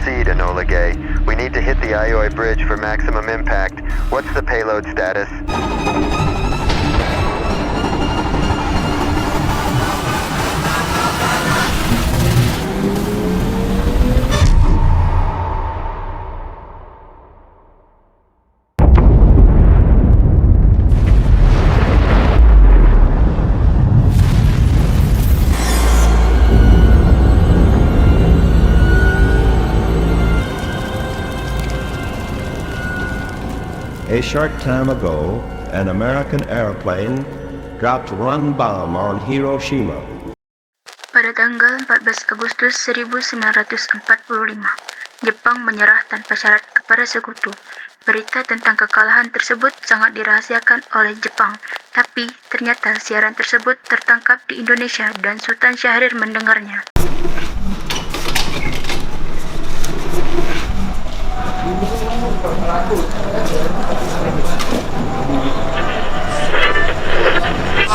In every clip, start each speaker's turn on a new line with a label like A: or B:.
A: proceed, Enola Gay. We need to hit the Aioi Bridge for maximum impact. What's the payload status?
B: A short time ago, an American airplane dropped one bomb on Hiroshima.
C: Pada tanggal 14 Agustus 1945, Jepang menyerah tanpa syarat kepada sekutu. Berita tentang kekalahan tersebut sangat dirahasiakan oleh Jepang, tapi ternyata siaran tersebut tertangkap di Indonesia dan Sultan Syahrir mendengarnya.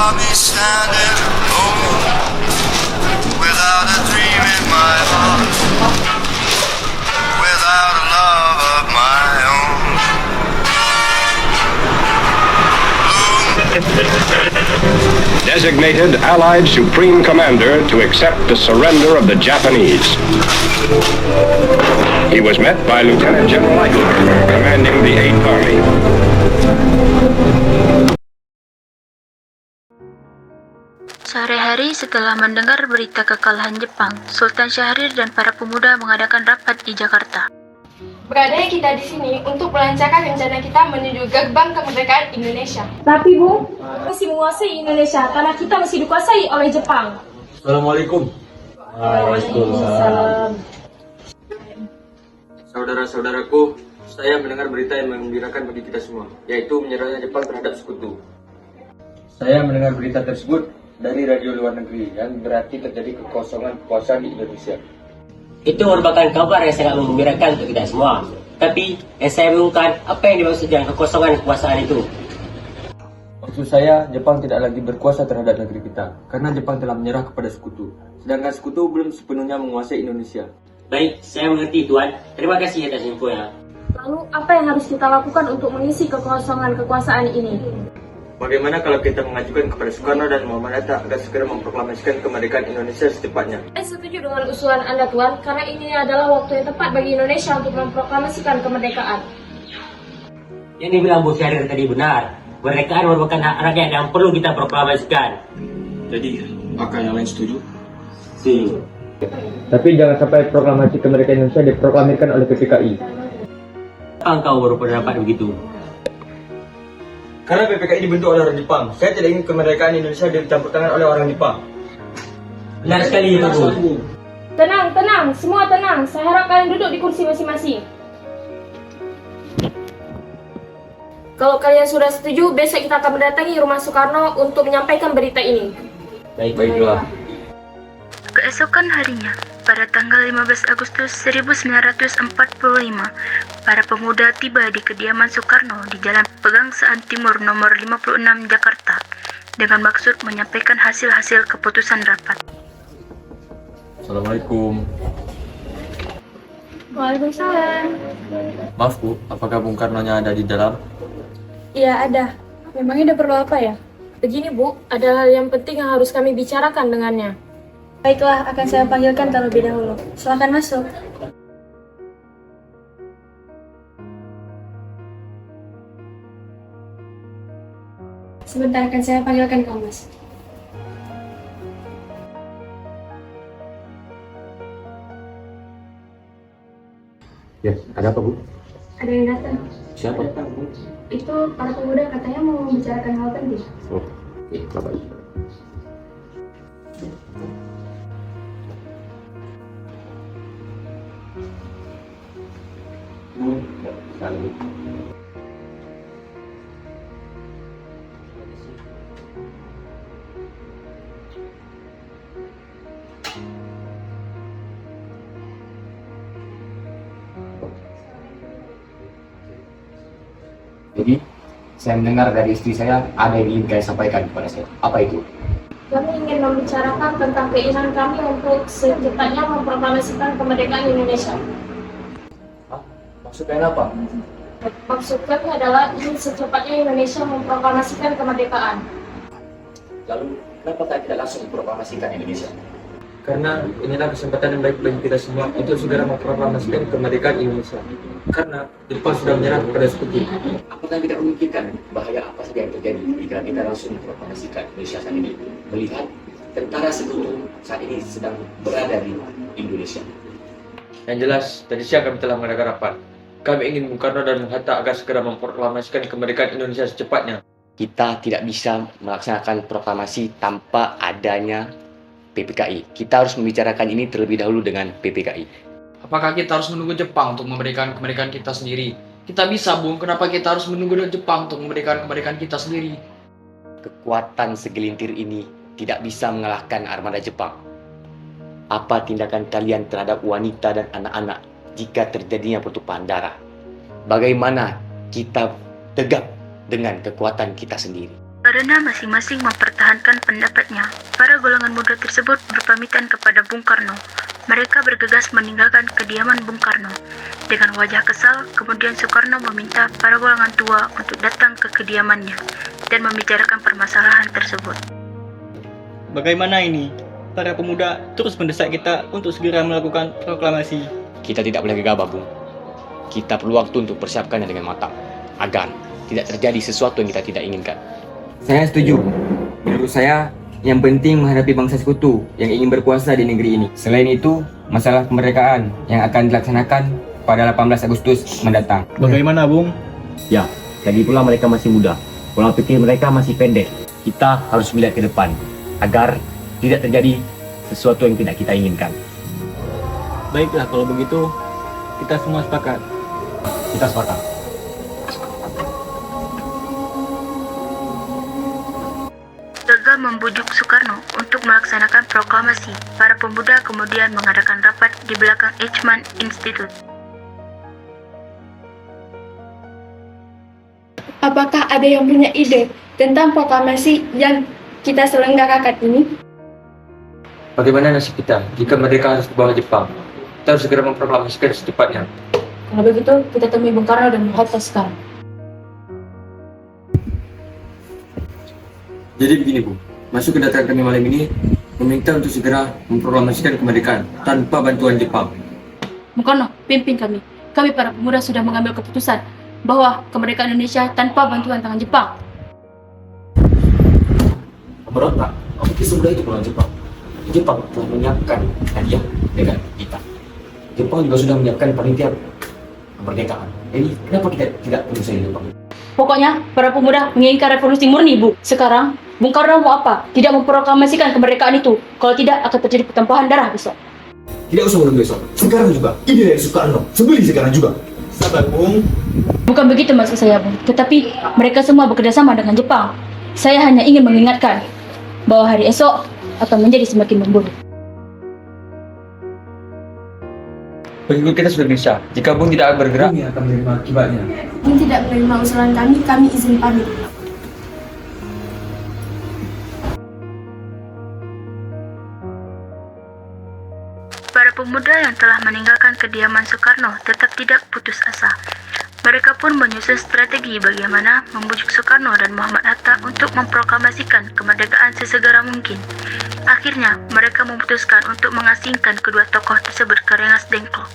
D: I'll be standing alone without a dream in my heart, without a love of my own.
E: Designated Allied Supreme Commander to accept the surrender of the Japanese. He was met by Lieutenant General Eichler, commanding the 8th Army.
C: Sehari-hari setelah mendengar berita kekalahan Jepang, Sultan Syahrir dan para pemuda mengadakan rapat di Jakarta.
F: Berada kita di sini untuk melancarkan rencana kita menuju gerbang kemerdekaan Indonesia.
G: Tapi Bu, masih menguasai Indonesia karena kita masih dikuasai oleh Jepang.
H: Assalamualaikum.
G: Waalaikumsalam.
H: Saudara-saudaraku, saya mendengar berita yang menggembirakan bagi kita semua, yaitu menyerahnya Jepang terhadap sekutu. Saya mendengar berita tersebut dari radio luar negeri yang berarti terjadi kekosongan kekuasaan di Indonesia.
I: Itu merupakan kabar yang sangat menggembirakan untuk kita semua. Tapi yang saya bingungkan, apa yang dimaksud dengan kekosongan kekuasaan itu?
H: Maksud saya, Jepang tidak lagi berkuasa terhadap negeri kita, karena Jepang telah menyerah kepada sekutu. Sedangkan sekutu belum sepenuhnya menguasai Indonesia.
I: Baik, saya mengerti Tuan. Terima kasih atas infonya.
G: Lalu apa yang harus kita lakukan untuk mengisi kekosongan kekuasaan ini?
H: Bagaimana kalau kita mengajukan kepada Soekarno dan Muhammad Hatta agar segera memproklamasikan kemerdekaan Indonesia secepatnya?
G: Saya setuju dengan usulan Anda Tuan, karena ini adalah waktu yang tepat bagi Indonesia untuk memproklamasikan kemerdekaan.
I: Yang dibilang Bu Syahrir tadi benar. Kemerdekaan merupakan hak rakyat yang perlu kita proklamasikan.
H: Jadi, apakah yang lain setuju?
I: Setuju.
H: Tapi jangan sampai proklamasi kemerdekaan Indonesia diproklamirkan oleh PPKI.
I: Apa engkau berpendapat begitu?
H: Karena PPKI dibentuk oleh orang Jepang, saya tidak ingin kemerdekaan Indonesia dicampur tangan oleh orang Jepang.
I: Benar sekali itu Bu.
G: Tenang, tenang, semua tenang. Saya harap kalian duduk di kursi masing-masing. Kalau kalian sudah setuju, besok kita akan mendatangi rumah Soekarno untuk menyampaikan berita ini.
H: Baiklah.
C: Keesokan harinya, pada tanggal 15 Agustus 1945, para pemuda tiba di kediaman Soekarno di Jalan Pegangsaan Timur nomor 56 Jakarta dengan maksud menyampaikan hasil-hasil keputusan rapat.
H: Assalamualaikum.
G: Waalaikumsalam.
H: Maaf Bu, apakah Bung Karno-nya ada di dalam?
G: Iya, ada. Memangnya ada perlu apa ya? Begini Bu, ada hal yang penting yang harus kami bicarakan dengannya. Baiklah, akan saya panggilkan terlebih dahulu. Silakan masuk. Sebentar akan saya panggilkan kamu, Mas.
H: Ya, ada apa Bu?
G: Ada yang datang.
H: Siapa?
G: Itu para pemuda katanya mau membicarakan hal penting.
H: Oh, oke, Bapak.
J: Jadi, saya mendengar dari istri saya ada yang ingin kalian sampaikan kepada saya. Apa itu?
G: Kami ingin membicarakan tentang keinginan kami untuk secepatnya memproklamasikan kemerdekaan Indonesia.
J: Maksud kalian apa?
G: Maksud kami adalah ingin secepatnya Indonesia memproklamasikan kemerdekaan.
J: Lalu, kenapa kalian tidak langsung memproklamasikan Indonesia?
H: Karena inilah kesempatan yang baik bagi kita semua untuk segera memproklamasikan kemerdekaan Indonesia. Karena Jepang sudah menyerah kepada sekutu.
J: Apakah tidak memungkinkan bahaya apa saja yang terjadi jika kita langsung memproklamasikan Indonesia saat ini? Melihat tentara sekutu saat ini sedang berada di Indonesia.
H: Yang jelas, tadi siang kami telah mengadakan rapat. Kami ingin Bung Karno dan Bung Hatta agar segera memproklamasikan kemerdekaan Indonesia secepatnya.
J: Kita tidak bisa melaksanakan proklamasi tanpa adanya PPKI. Kita harus membicarakan ini terlebih dahulu dengan PPKI.
K: Apakah kita harus menunggu Jepang untuk memberikan kemerdekaan kita sendiri? Kita bisa, Bung. Kenapa kita harus menunggu Jepang untuk memberikan kemerdekaan kita sendiri?
J: Kekuatan segelintir ini tidak bisa mengalahkan armada Jepang. Apa tindakan kalian terhadap wanita dan anak-anak jika terjadinya pertumpahan darah? Bagaimana kita tegak dengan kekuatan kita sendiri?
C: Karena masing-masing mempertahankan pendapatnya, para golongan muda tersebut berpamitan kepada Bung Karno. Mereka bergegas meninggalkan kediaman Bung Karno. Dengan wajah kesal, kemudian Soekarno meminta para golongan tua untuk datang ke kediamannya dan membicarakan permasalahan tersebut.
L: Bagaimana ini? Para pemuda terus mendesak kita untuk segera melakukan proklamasi.
J: Kita tidak boleh gegabah, Bung. Kita perlu waktu untuk persiapkannya dengan matang, agar tidak terjadi sesuatu yang kita tidak inginkan.
H: Saya setuju. Menurut saya, yang penting menghadapi bangsa sekutu yang ingin berkuasa di negeri ini. Selain itu, masalah kemerdekaan yang akan dilaksanakan pada 18 Agustus mendatang.
L: Bagaimana, Bung?
J: Ya, lagi pula mereka masih muda. Pola pikir mereka masih pendek. Kita harus melihat ke depan, agar tidak terjadi sesuatu yang tidak kita inginkan.
L: Baiklah, kalau begitu, kita semua sepakat.
J: Kita sepakat.
C: Gagal membujuk Soekarno untuk melaksanakan proklamasi, para pemuda kemudian mengadakan rapat di belakang Eichmann Institute.
F: Apakah ada yang punya ide tentang proklamasi yang kita selenggarakan ini?
H: Bagaimana nasib kita jika mereka harus di bawah Jepang? Kita harus segera memproklamasikan secepatnya.
G: Kalau begitu, kita temui Bung Karno dan Bung Hatta sekarang.
H: Jadi begini, Bu. Masuk kedatangan kami malam ini meminta untuk segera memproklamasikan kemerdekaan tanpa bantuan Jepang.
G: Bung Karno, pimpin kami. Kami para pemuda sudah mengambil keputusan bahwa kemerdekaan Indonesia tanpa bantuan tangan Jepang.
J: Berontak, oke semudah itu melawan Jepang. Jepang telah menyiapkan hadiah dengan kita. Jepang juga sudah menyiapkan panitia kemerdekaan. Jadi kenapa kita tidak menyusul Jepang?
G: Pokoknya, para pemuda menginginkan revolusi murni, Bu. Sekarang, Bung Karno mau apa? Tidak memproklamasikan kemerdekaan itu. Kalau tidak, akan terjadi pertumpahan darah besok.
J: Tidak usah menunggu besok. Sekarang juga. Ide dari Soekarno. Sebeli sekarang juga.
L: Sabar, Bung.
G: Bukan begitu maksud saya, Bung. Tetapi, mereka semua bekerja sama dengan Jepang. Saya hanya ingin mengingatkan bahwa hari esok akan menjadi semakin memburuk.
H: Pengikut kita sudah bisa. Jika Bung tidak bergerak, Bung akan menerima akibatnya.
F: Bung tidak menerima usulan kami izin pamit.
C: Para pemuda yang telah meninggalkan kediaman Soekarno tetap tidak putus asa. Mereka pun menyusun strategi bagaimana membujuk Soekarno dan Muhammad Hatta untuk memproklamasikan kemerdekaan sesegera mungkin. Akhirnya, mereka memutuskan untuk mengasingkan kedua tokoh tersebut ke Rengas Dengklok.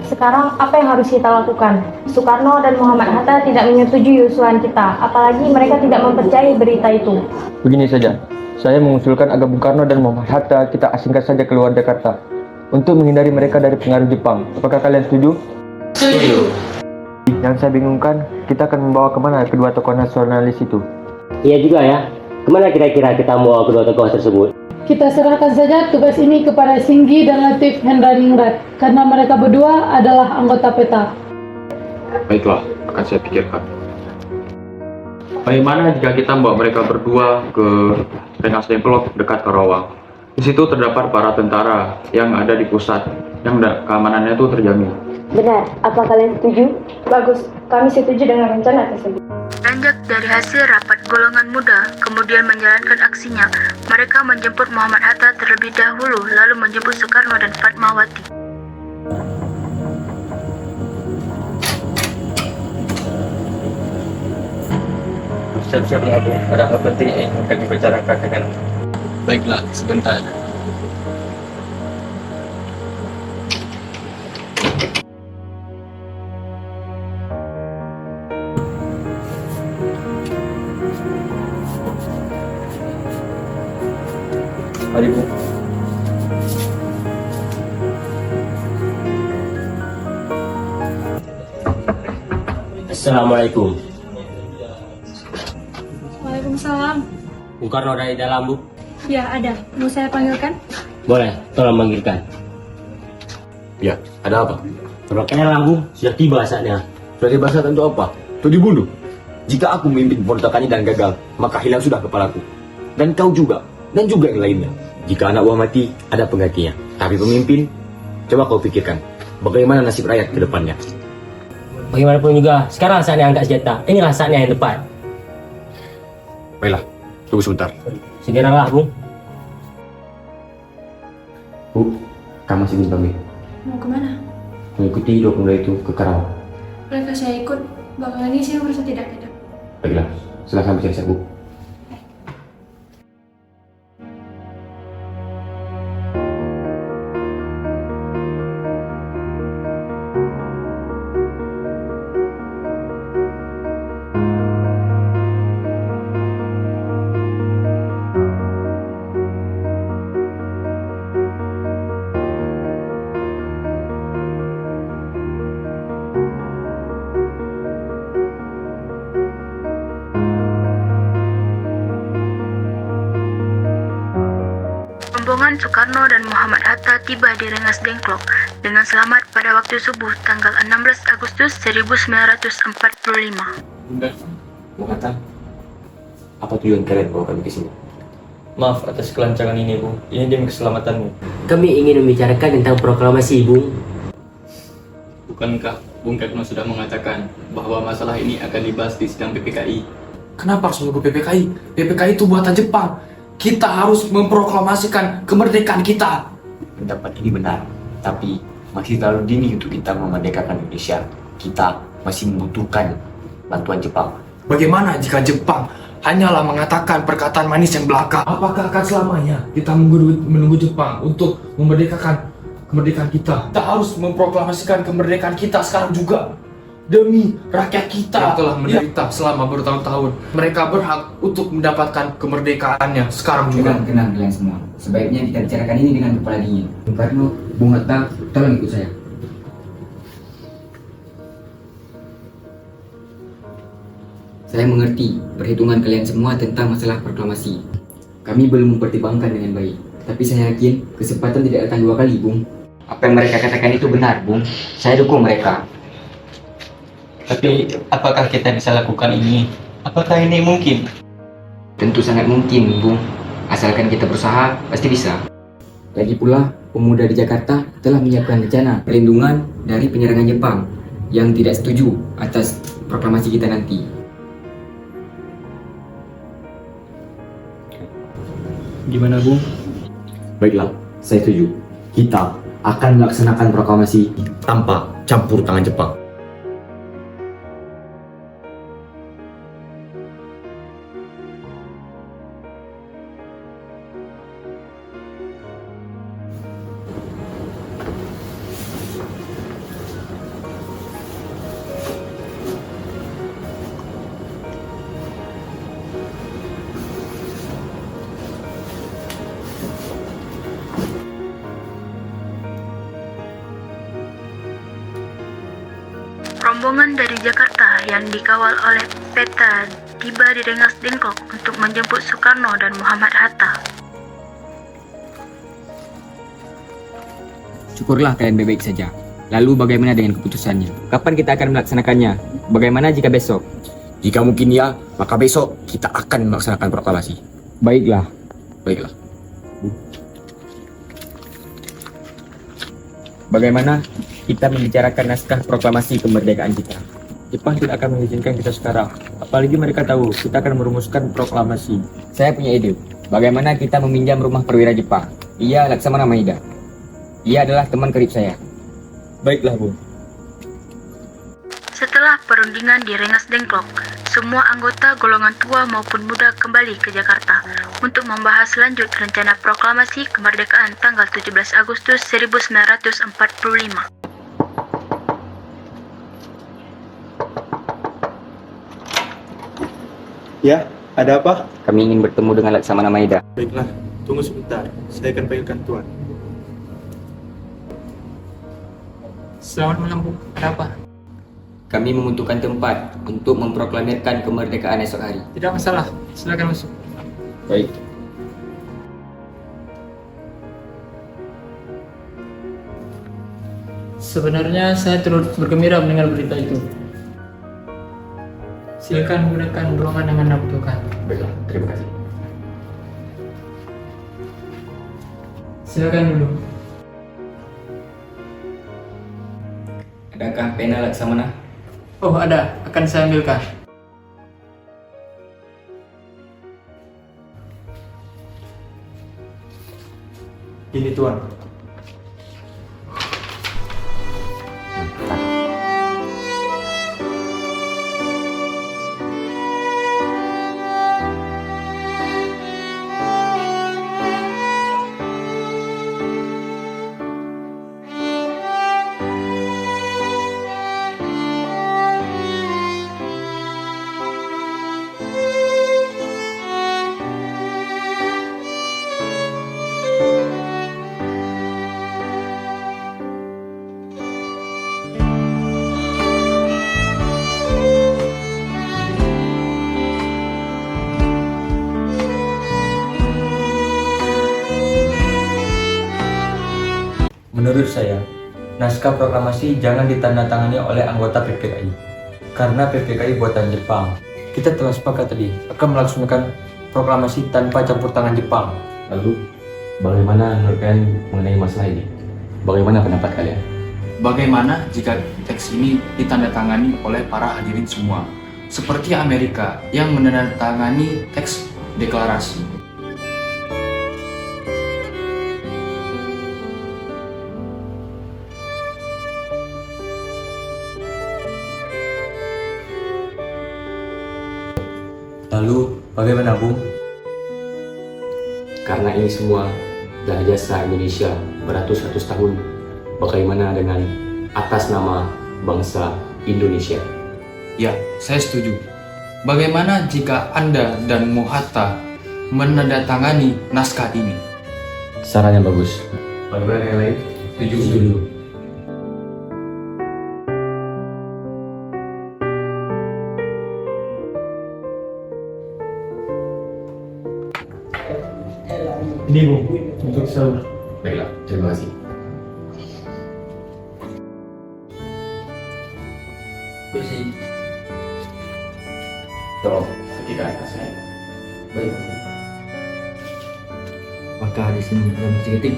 G: Sekarang apa yang harus kita lakukan? Soekarno dan Muhammad Hatta tidak menyetujui usulan kita, apalagi mereka tidak mempercayai berita itu.
H: Begini saja, saya mengusulkan agar Bung Karno dan Muhammad Hatta kita asingkan saja keluar Jakarta untuk menghindari mereka dari pengaruh Jepang. Apakah kalian setuju?
I: Setuju.
H: Yang saya bingungkan, kita akan membawa kemana kedua tokoh nasionalis itu?
I: Iya juga ya. Kemana kira-kira kita mau kedua tokoh tersebut?
M: Kita serahkan saja tugas ini kepada Singgi dan Latif Hendraningrat karena mereka berdua adalah anggota PETA.
K: Baiklah, akan saya pikirkan. Bagaimana jika kita membawa mereka berdua ke Rengas Dengklok dekat Karawang? Di situ terdapat para tentara yang ada di pusat, yang keamanannya itu terjamin.
G: Benar, apa kalian setuju? Bagus, kami setuju dengan rencana tersebut.
C: Beranjak dari hasil rapat golongan muda, kemudian menjalankan aksinya, mereka menjemput Muhammad Hatta terlebih dahulu, lalu menjemput Soekarno dan Fatmawati.
H: Siap-siap ya, Bu. Ada hal penting yang ingin kami bicarakan dengan.
L: Baiklah, sebentar.
H: Mari, Bu.
I: Assalamualaikum.
G: Waalaikumsalam.
I: Bung Karno ada di dalam, Bu?
G: Ya, ada. Mau saya panggilkan?
I: Boleh, tolong panggilkan.
J: Ya, ada apa?
I: Perwakilan Bu, sudah tiba saatnya.
J: Sudah tiba saat untuk apa? Untuk dibunuh. Jika aku memimpin pemberontakan ini dan gagal, maka hilang sudah kepalaku. Dan kau juga, dan juga yang lainnya. Jika anak buah mati, ada penggantinya. Tapi pemimpin, coba kau pikirkan, bagaimana nasib rakyat ke depannya.
I: Bagaimanapun juga, sekarang saatnya angkat senjata. Inilah saatnya yang tepat.
J: Baiklah, tunggu sebentar.
I: Segeralah, Bung.
J: Bu, kamu masih belum pamit.
G: Mau kemana?
J: Mengikuti 2 pemuda itu ke Karawang.
G: Mereka saya ikut. Belakangan ini saya merasa tidak enak.
J: Baiklah, silakan bersiap-siap, Bu.
C: Rombongan Soekarno dan Muhammad Hatta tiba di Rengas Dengklok dengan selamat pada waktu subuh tanggal 16 Agustus 1945.
J: Bung Hatta, apa tujuan kalian bawa kami ke sini?
L: Maaf atas kelancangan ini, Bu. Ini demi keselamatanmu.
I: Kami ingin membicarakan tentang proklamasi, Bung.
L: Bukankah Bung Karno sudah mengatakan bahwa masalah ini akan dibahas di sidang PPKI?
K: Kenapa harus menunggu PPKI? PPKI itu buatan Jepang. Kita harus memproklamasikan kemerdekaan kita.
J: Pendapat ini benar, tapi masih terlalu dini untuk kita memerdekakan Indonesia. Kita masih membutuhkan bantuan Jepang.
K: Bagaimana jika Jepang hanyalah mengatakan perkataan manis yang belaka? Apakah akan selamanya kita menunggu Jepang untuk memerdekakan kemerdekaan kita? Kita harus memproklamasikan kemerdekaan kita sekarang juga. Demi rakyat kita yang telah menderita selama bertahun-tahun. Mereka berhak untuk mendapatkan kemerdekaannya sekarang juga.
N: Tenang kalian semua. Sebaiknya kita bicarakan ini dengan kepala dingin. Bung Karno, Bung Hatta, tolong ikut saya. Saya mengerti perhitungan kalian semua tentang masalah proklamasi. Kami belum mempertimbangkan dengan baik. Tapi saya yakin kesempatan tidak datang 2 kali, Bung. Apa yang mereka katakan itu benar, Bung. Saya dukung mereka.
L: Tapi apakah kita bisa lakukan ini? Apakah ini mungkin?
N: Tentu sangat mungkin, Bung. Asalkan kita berusaha, pasti bisa. Lagi pula, pemuda di Jakarta telah menyiapkan rencana perlindungan dari penyerangan Jepang yang tidak setuju atas proklamasi kita nanti.
L: Gimana, Bung?
J: Baiklah, saya setuju. Kita akan melaksanakan proklamasi tanpa campur tangan Jepang.
C: Rombongan dari Jakarta yang dikawal oleh Peta tiba di Rengas Dengklok untuk menjemput Soekarno dan Muhammad Hatta.
N: Syukurlah kalian baik-baik saja. Lalu bagaimana dengan keputusannya? Kapan kita akan melaksanakannya? Bagaimana jika besok?
J: Jika mungkin ya, maka besok kita akan melaksanakan proklamasi.
N: Baiklah.
J: Baiklah.
N: Bagaimana kita membicarakan naskah proklamasi kemerdekaan kita? Jepang tidak akan mengizinkan kita sekarang. Apalagi mereka tahu kita akan merumuskan proklamasi. Saya punya ide. Bagaimana kita meminjam rumah perwira Jepang? Ia Laksamana Maeda. Ia adalah teman karib saya.
K: Baiklah, Bung.
C: Setelah perundingan di Rengas Dengklok, semua anggota golongan tua maupun muda kembali ke Jakarta untuk membahas lanjut rencana proklamasi kemerdekaan tanggal 17 Agustus 1945.
K: Ya, ada apa?
N: Kami ingin bertemu dengan Laksamana Maeda.
K: Baiklah, tunggu sebentar. Saya akan panggilkan Tuan.
L: Selamat malam, Bu. Ada apa?
N: Kami membutuhkan tempat untuk memproklamirkan kemerdekaan esok hari.
L: Tidak masalah. Silakan masuk.
N: Baik.
L: Sebenarnya saya turut bergembira mendengar berita itu. Silakan gunakan ruangan yang Anda butuhkan.
N: Baiklah, terima kasih.
L: Silakan dulu.
N: Adakah pena Laksamana?
L: Oh, ada. Akan saya ambilkan.
K: Ini Tuan.
H: Menurut saya, naskah proklamasi jangan ditandatangani oleh anggota PPKI, karena PPKI buatan Jepang. Kita telah sepakat tadi akan melaksanakan proklamasi tanpa campur tangan Jepang.
J: Lalu, bagaimana menurut kalian mengenai masalah ini? Bagaimana pendapat kalian?
K: Bagaimana jika teks ini ditandatangani oleh para hadirin semua? Seperti Amerika yang menandatangani teks deklarasi.
H: Lalu, bagaimana, Bung?
J: Karena ini semua adalah jasa Indonesia beratus-ratus tahun. Bagaimana dengan atas nama bangsa Indonesia?
K: Ya, saya setuju. Bagaimana jika Anda dan Mohatta menandatangani naskah ini?
J: Saran yang bagus. Bagaimana yang lain? Setuju.
K: Ini Bu, untuk sahur.
J: Baiklah, terima kasih.
L: Bersih.
J: Tolong, ketika atas saya.
N: Baik. Maka di sini ada musik ketik.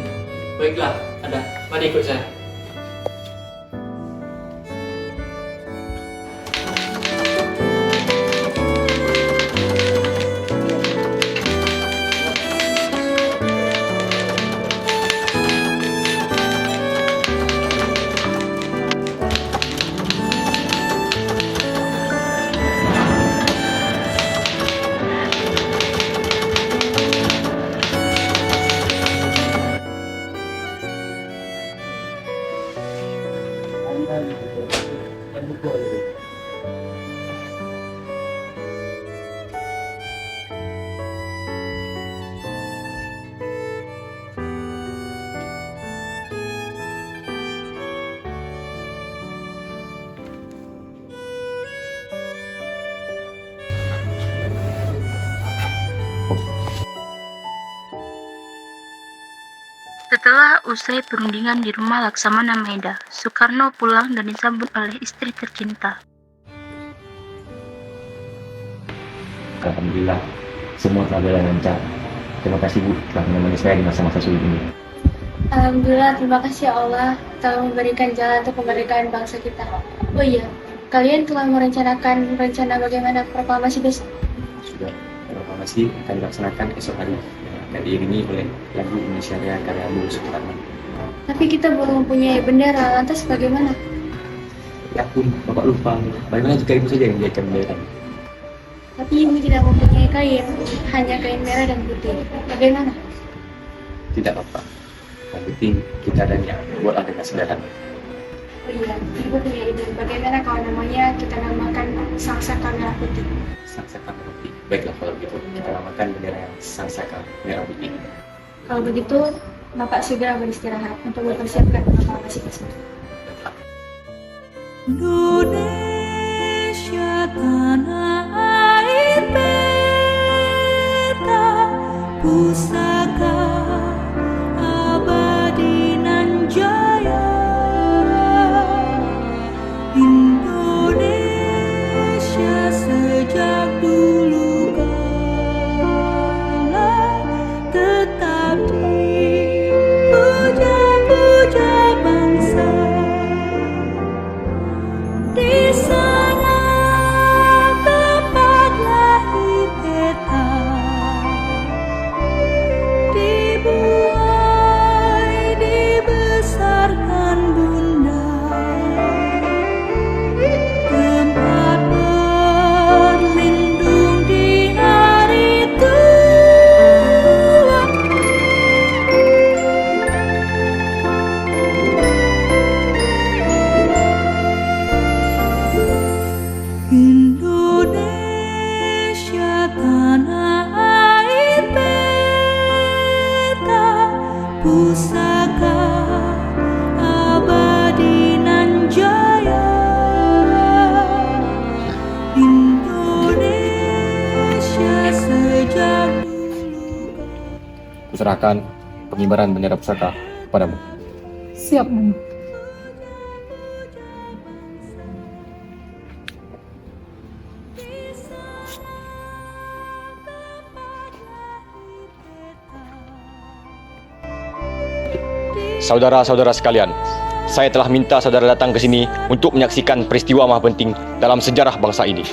L: Baiklah, ada. Mari ikut saya.
C: Setelah usai perundingan di rumah Laksamana Maeda, Soekarno pulang dan disambut oleh istri tercinta.
J: Alhamdulillah, semua telah berjalan lancar. Terima kasih Bu telah menemani saya di masa-masa sulit ini.
G: Alhamdulillah, terima kasih ya Allah. telah memberikan jalan untuk kemerdekaan bangsa kita. Oh iya, kalian telah merencanakan rencana bagaimana proklamasi besok?
N: Sudah, proklamasi akan dilaksanakan esok hari dan diiringi oleh lagu Indonesia Raya karya Bung Soekarno.
G: Tapi kita belum mempunyai bendera, lantas bagaimana?
N: Ya pun, Bapak lupa. Bagaimana jika Ibu saja yang menjadikan bendera?
G: Tapi ibu tidak mempunyai kain, hanya kain merah dan putih. Bagaimana?
N: Tidak apa-apa. Yang penting kita dan yang buatlah dengan sederhana.
G: Oh iya, ibu punya ide. Bagaimana kalau namanya kita namakan Sangsaka Merah Putih?
N: Sangsaka Merah Putih. Baiklah kalau begitu, kita namakan bendera yang Sangsaka Merah Putih.
G: Kalau begitu, Bapak segera beristirahat untuk mempersiapkan proklamasi tersebut.
O: Indonesia tanah air beta pusaka abadi nan jaya. Indonesia sejak dulu kala tetap dipuja-puja bangsa. Di sana tempat lahir beta, dibuai dibesarkan bunda, tempat berlindung di hari tua. Indonesia tanah air beta pusaka abadi nan jaya. Indonesia sejak
N: Kuserahkan pengibaran bendera pusaka padamu.
M: Siap, Mama.
J: Saudara-saudara sekalian, saya telah minta saudara datang ke sini untuk menyaksikan peristiwa maha penting dalam sejarah bangsa ini.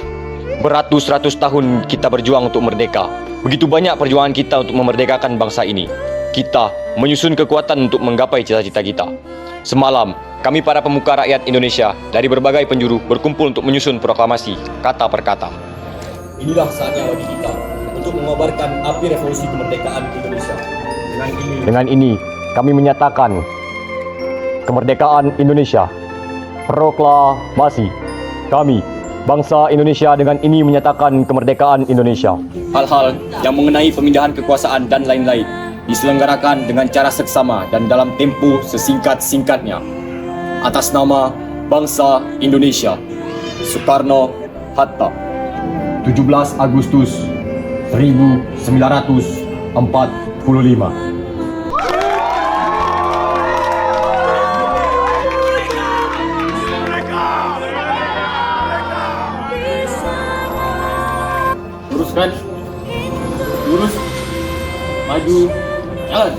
J: Beratus-ratus tahun kita berjuang untuk merdeka. Begitu banyak perjuangan kita untuk memerdekakan bangsa ini. Kita menyusun kekuatan untuk menggapai cita-cita kita. Semalam, kami para pemuka rakyat Indonesia dari berbagai penjuru berkumpul untuk menyusun proklamasi kata per kata.
H: Inilah saatnya bagi kita untuk mengobarkan api revolusi kemerdekaan Indonesia.
J: Dengan ini, kami menyatakan kemerdekaan Indonesia. Proklamasi. Kami, bangsa Indonesia, dengan ini menyatakan kemerdekaan Indonesia.
H: Hal-hal yang mengenai pemindahan kekuasaan dan lain-lain diselenggarakan dengan cara seksama dan dalam tempo sesingkat-singkatnya. Atas nama bangsa Indonesia. Soekarno-Hatta.
J: 17 Agustus 1945.
H: Luruskan, lurus, maju, jalan.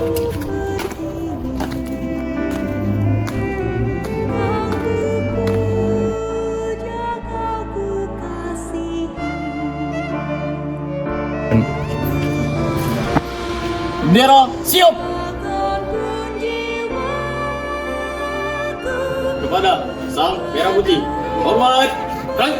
H: Bendera siap. Kepada Sang Merah Putih, hormat, rang.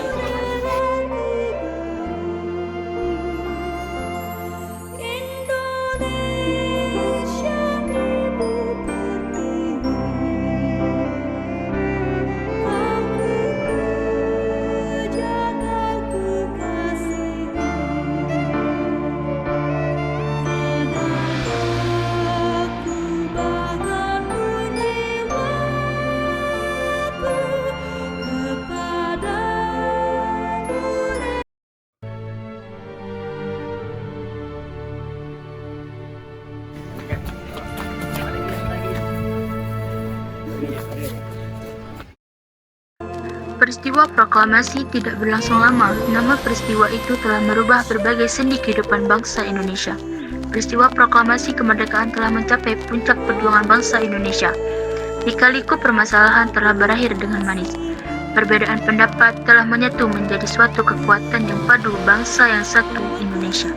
C: Peristiwa proklamasi tidak berlangsung lama. Nama peristiwa itu telah merubah berbagai sendi kehidupan bangsa Indonesia. Peristiwa proklamasi kemerdekaan telah mencapai puncak perjuangan bangsa Indonesia. Lika-liku permasalahan telah berakhir dengan manis. Perbedaan pendapat telah menyatu menjadi suatu kekuatan yang padu bangsa yang satu, Indonesia.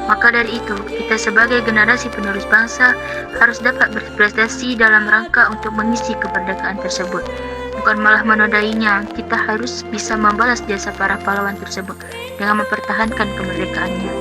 C: Maka dari itu, kita sebagai generasi penerus bangsa harus dapat berprestasi dalam rangka untuk mengisi kemerdekaan tersebut. Bukan malah menodainya, kita harus bisa membalas jasa para pahlawan tersebut dengan mempertahankan kemerdekaannya.